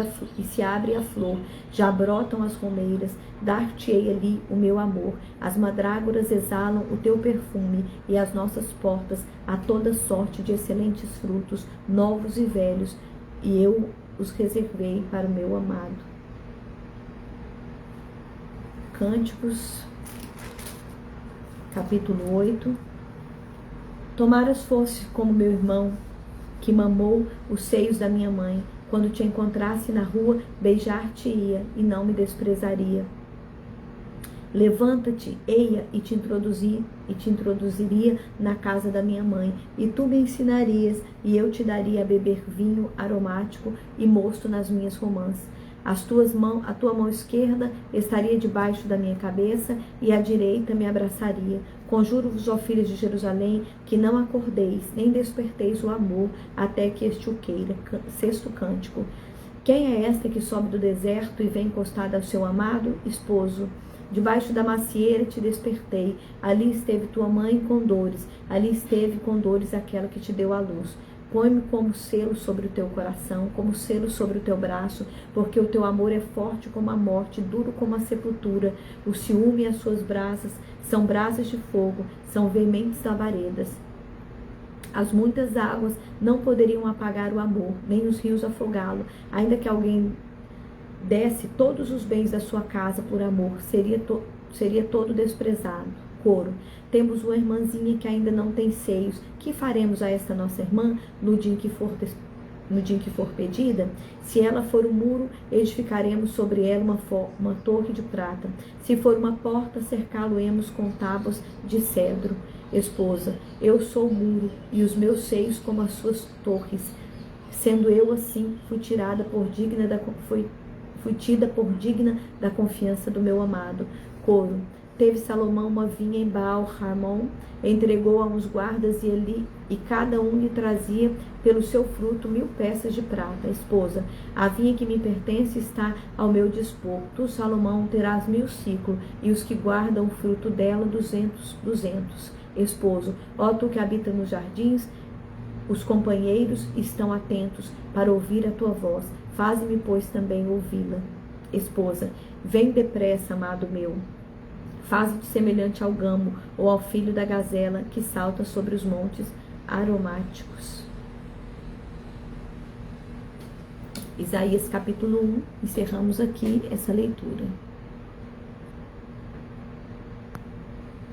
a flor, já brotam as romeiras, dar-te-ei ali o meu amor. As mandrágoras exalam o teu perfume, e as nossas portas a toda sorte de excelentes frutos, novos e velhos, e eu os reservei para o meu amado. Cânticos, capítulo 8. Tomaras fosse como meu irmão, que mamou os seios da minha mãe. Quando te encontrasse na rua, beijar-te-ia e não me desprezaria. Levanta-te, eia, e te introduziria na casa da minha mãe, e tu me ensinarias, e eu te daria a beber vinho aromático e mosto nas minhas romãs. A tua mão esquerda estaria debaixo da minha cabeça, e a direita me abraçaria. Conjuro-vos, ó filhas de Jerusalém, que não acordeis, nem desperteis o amor, até que este o queira. Sexto cântico. Quem é esta que sobe do deserto e vem encostada ao seu amado? Esposo. Debaixo da macieira te despertei, ali esteve tua mãe com dores, ali esteve com dores aquela que te deu à luz. Põe-me como selo sobre o teu coração, como selo sobre o teu braço, porque o teu amor é forte como a morte, duro como a sepultura. O ciúme e as suas brasas são brasas de fogo, são veementes labaredas. As muitas águas não poderiam apagar o amor, nem os rios afogá-lo. Ainda que alguém desse todos os bens da sua casa por amor, seria todo desprezado. Coro. Temos uma irmãzinha que ainda não tem seios. Que faremos a esta nossa irmã no dia em que for pedida? Se ela for um muro, edificaremos sobre ela uma torre de prata. Se for uma porta, cercá-lo-emos com tábuas de cedro. Esposa, eu sou o muro, e os meus seios como as suas torres. Sendo eu assim, fui tida por digna da confiança do meu amado. Coro. Teve Salomão uma vinha em Baal-Harmon, entregou a uns guardas e cada um lhe trazia pelo seu fruto 1000 peças de prata. Esposa, a vinha que me pertence está ao meu dispor. Tu, Salomão, terás 1000 ciclos, e os que guardam o fruto dela 200. Esposo, ó tu que habita nos jardins, os companheiros estão atentos para ouvir a tua voz. Faze-me, pois, também ouvi-la. Esposa, vem depressa, amado meu. Faze-te semelhante ao gamo ou ao filho da gazela que salta sobre os montes aromáticos. Isaías capítulo 1, encerramos aqui essa leitura.